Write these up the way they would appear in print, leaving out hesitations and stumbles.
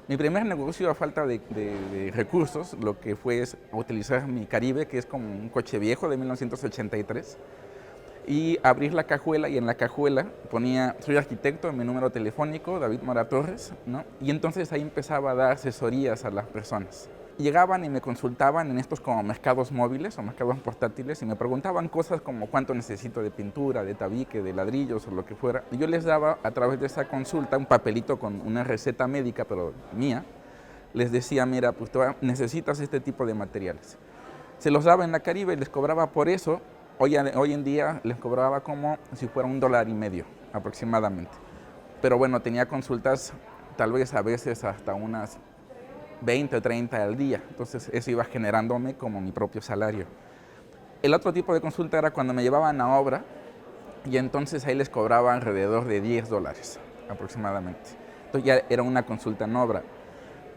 Mi primer negocio a falta de recursos, lo que fue es utilizar mi Caribe, que es como un coche viejo de 1983, y abrir la cajuela, y en la cajuela ponía, soy arquitecto, mi número telefónico, David Mora Torres, ¿no? Y entonces ahí empezaba a dar asesorías a las personas. Llegaban y me consultaban en estos como mercados móviles o mercados portátiles y me preguntaban cosas como cuánto necesito de pintura, de tabique, de ladrillos o lo que fuera. Y yo les daba a través de esa consulta un papelito con una receta médica, pero mía. Les decía, mira, pues necesitas este tipo de materiales. Se los daba en la Caribe y les cobraba por eso. Hoy en día les cobraba como si fuera $1.50 aproximadamente. Pero bueno, tenía consultas tal vez a veces hasta unas 20 o 30 al día. Entonces eso iba generándome como mi propio salario. El otro tipo de consulta era cuando me llevaban a obra y entonces ahí les cobraba alrededor de $10 aproximadamente. Entonces ya era una consulta en obra.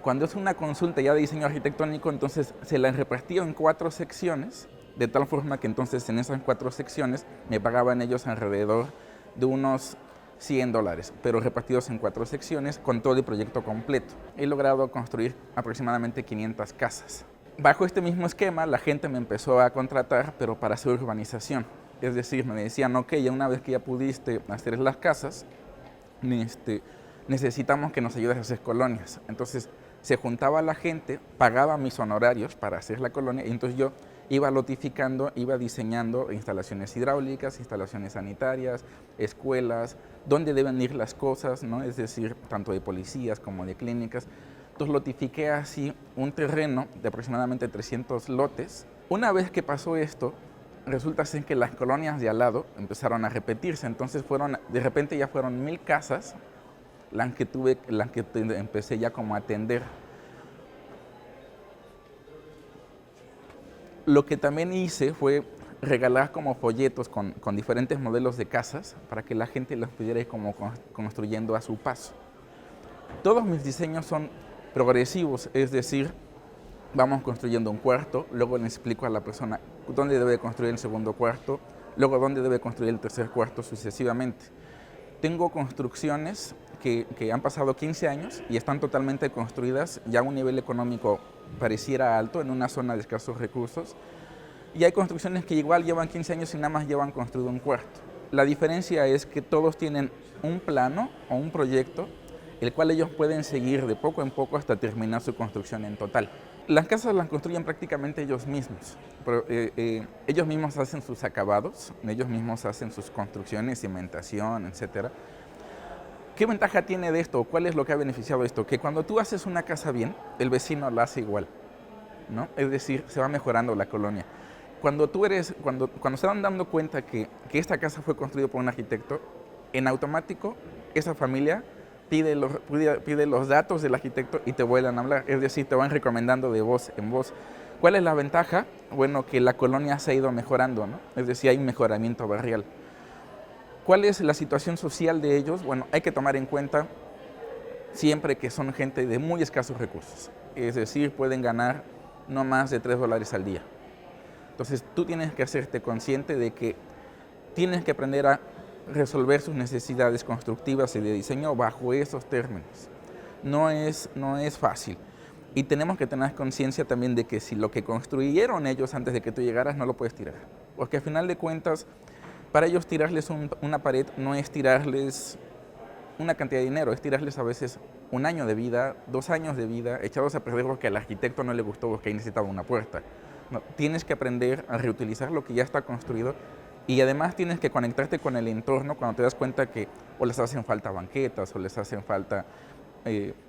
Cuando es una consulta ya de diseño arquitectónico, entonces se la repartía en 4 secciones, de tal forma que entonces en esas 4 secciones me pagaban ellos alrededor de unos $100, pero repartidos en 4 secciones con todo el proyecto completo. He logrado construir aproximadamente 500 casas. Bajo este mismo esquema, la gente me empezó a contratar, pero para hacer urbanización. Es decir, me decían, ok, ya una vez que ya pudiste hacer las casas, necesitamos que nos ayudes a hacer colonias. Entonces se juntaba la gente, pagaba mis honorarios para hacer la colonia, y entonces yo iba lotificando, iba diseñando instalaciones hidráulicas, instalaciones sanitarias, escuelas, dónde deben ir las cosas, ¿no? Es decir, tanto de policías como de clínicas. Entonces lotifiqué así un terreno de aproximadamente 300 lotes. Una vez que pasó esto, resulta ser que las colonias de al lado empezaron a repetirse, entonces de repente ya fueron 1000 casas las que empecé ya como a atender. Lo que también hice fue regalar como folletos con diferentes modelos de casas para que la gente los pudiera ir como construyendo a su paso. Todos mis diseños son progresivos, es decir, vamos construyendo un cuarto, luego le explico a la persona dónde debe construir el segundo cuarto, luego dónde debe construir el tercer cuarto, sucesivamente. Tengo construcciones que han pasado 15 años y están totalmente construidas ya a un nivel económico pareciera alto en una zona de escasos recursos. Y hay construcciones que igual llevan 15 años y nada más llevan construido un cuarto. La diferencia es que todos tienen un plano o un proyecto, el cual ellos pueden seguir de poco en poco hasta terminar su construcción en total. Las casas las construyen prácticamente ellos mismos. Pero, ellos mismos hacen sus acabados, ellos mismos hacen sus construcciones, cimentación, etc. ¿Qué ventaja tiene de esto? ¿Cuál es lo que ha beneficiado esto? Que cuando tú haces una casa bien, el vecino la hace igual, ¿no? Es decir, se va mejorando la colonia. Cuando se van dando cuenta que esta casa fue construida por un arquitecto, en automático esa familia pide los datos del arquitecto y te vuelven a hablar. Es decir, te van recomendando de voz en voz. ¿Cuál es la ventaja? Bueno, que la colonia se ha ido mejorando, ¿no? Es decir, hay un mejoramiento barrial. ¿Cuál es la situación social de ellos? Bueno, hay que tomar en cuenta siempre que son gente de muy escasos recursos. Es decir, pueden ganar no más de $3 al día. Entonces, tú tienes que hacerte consciente de que tienes que aprender a resolver sus necesidades constructivas y de diseño bajo esos términos. No es fácil. Y tenemos que tener conciencia también de que si lo que construyeron ellos antes de que tú llegaras, no lo puedes tirar. Porque al final de cuentas, para ellos tirarles una pared no es tirarles una cantidad de dinero, es tirarles a veces 1 año de vida, 2 años de vida, echados a perder porque al arquitecto no le gustó porque ahí necesitaba una puerta. No, tienes que aprender a reutilizar lo que ya está construido y además tienes que conectarte con el entorno cuando te das cuenta que o les hacen falta banquetas o les hacen falta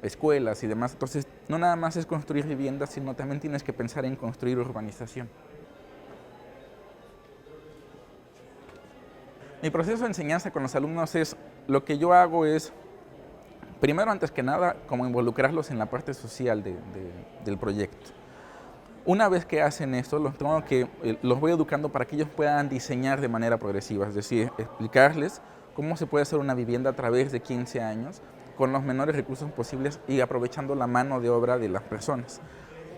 escuelas y demás. Entonces, no nada más es construir viviendas, sino también tienes que pensar en construir urbanización. Mi proceso de enseñanza con los alumnos lo que yo hago es, primero, antes que nada, como involucrarlos en la parte social del proyecto. Una vez que hacen esto, los voy educando para que ellos puedan diseñar de manera progresiva, es decir, explicarles cómo se puede hacer una vivienda a través de 15 años con los menores recursos posibles y aprovechando la mano de obra de las personas.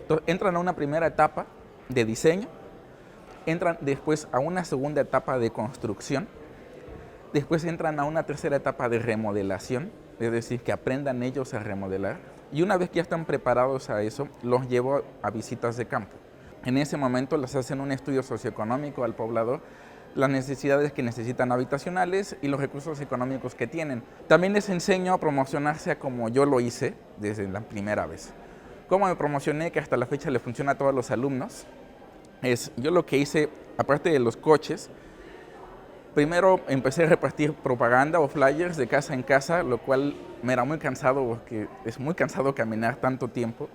Entonces, entran a una primera etapa de diseño, entran después a una segunda etapa de construcción, después entran a una tercera etapa de remodelación, es decir, que aprendan ellos a remodelar. Y una vez que ya están preparados a eso, los llevo a visitas de campo. En ese momento les hacen un estudio socioeconómico al poblador, las necesidades que necesitan habitacionales y los recursos económicos que tienen. También les enseño a promocionarse como yo lo hice desde la primera vez. ¿Cómo me promocioné? Que hasta la fecha le funciona a todos los alumnos. Yo lo que hice, aparte de los coches, primero empecé a repartir propaganda o flyers de casa en casa, lo cual me era muy cansado porque es muy cansado caminar tanto tiempo.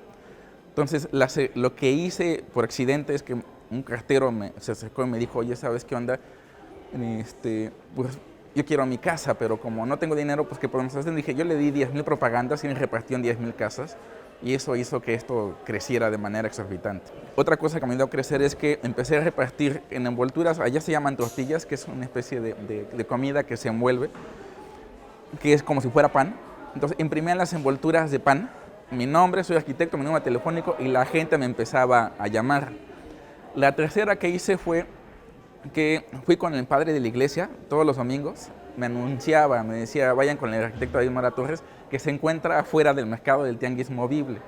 Entonces, lo que hice por accidente es que un cartero se acercó y me dijo, oye, ¿sabes qué onda? Pues yo quiero mi casa, pero como no tengo dinero, pues ¿qué podemos hacer? Dije, yo le di 10,000 propagandas y me repartí en 10,000 casas. Y eso hizo que esto creciera de manera exorbitante. Otra cosa que me dio a crecer es que empecé a repartir en envolturas, allá se llaman tortillas, que es una especie de comida que se envuelve, que es como si fuera pan. Entonces imprimían las envolturas de pan, mi nombre, soy arquitecto, mi número telefónico, y la gente me empezaba a llamar. La tercera que hice fue que fui con el padre de la iglesia todos los domingos, me anunciaba, me decía, vayan con el arquitecto David Mora Torres, que se encuentra afuera del mercado del tianguis movible.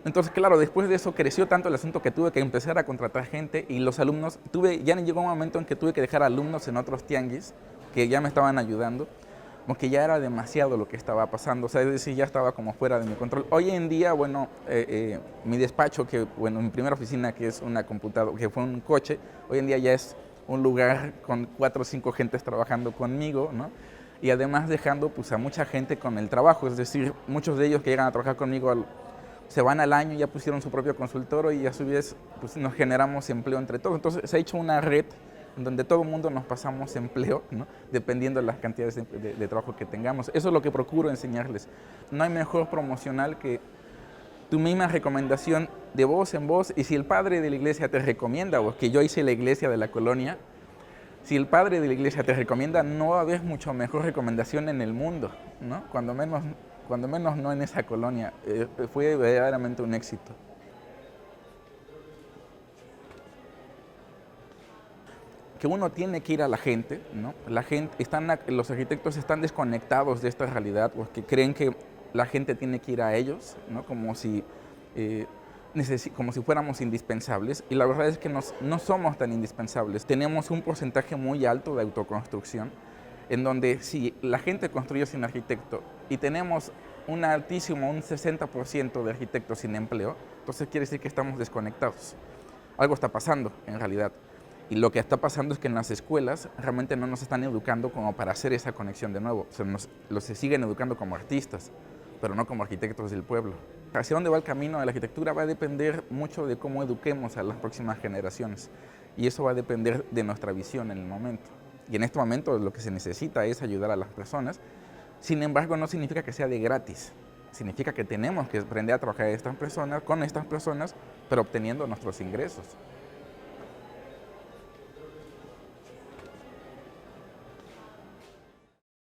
Entonces, claro, después de eso creció tanto el asunto que tuve que empezar a contratar gente y los alumnos, ya llegó un momento en que tuve que dejar alumnos en otros tianguis que ya me estaban ayudando, porque ya era demasiado lo que estaba pasando, o sea, es decir, ya estaba como fuera de mi control. Hoy en día, bueno, mi despacho, mi primera oficina, que es una computadora, que fue un coche, hoy en día ya es un lugar con 4 o 5 gentes trabajando conmigo, ¿no? Y además dejando pues, a mucha gente con el trabajo, es decir, muchos de ellos que llegan a trabajar conmigo se van al año, ya pusieron su propio consultorio y a su vez pues, nos generamos empleo entre todos. Entonces se ha hecho una red en donde todo el mundo nos pasamos empleo, ¿no? Dependiendo de las cantidades de trabajo que tengamos. Eso es lo que procuro enseñarles. No hay mejor promocional que tu misma recomendación de voz en voz, y si el padre de la iglesia te recomienda, o que yo hice la iglesia de la colonia, si el padre de la iglesia te recomienda, no va a haber mucho mejor recomendación en el mundo, ¿no? Cuando menos no en esa colonia. Fue verdaderamente un éxito. Que uno tiene que ir a la gente, ¿no? Los arquitectos están desconectados de esta realidad porque creen que la gente tiene que ir a ellos, ¿no? Como si fuéramos indispensables, y la verdad es que no somos tan indispensables. Tenemos un porcentaje muy alto de autoconstrucción, en donde si la gente construye sin arquitecto y tenemos un 60% de arquitectos sin empleo, entonces quiere decir que estamos desconectados. Algo está pasando en realidad. Y lo que está pasando es que en las escuelas realmente no nos están educando como para hacer esa conexión de nuevo. O sea, se siguen educando como artistas, pero no como arquitectos del pueblo. Hacia dónde va el camino de la arquitectura va a depender mucho de cómo eduquemos a las próximas generaciones. Y eso va a depender de nuestra visión en el momento. Y en este momento lo que se necesita es ayudar a las personas. Sin embargo, no significa que sea de gratis. Significa que tenemos que aprender a trabajar con estas personas, pero obteniendo nuestros ingresos.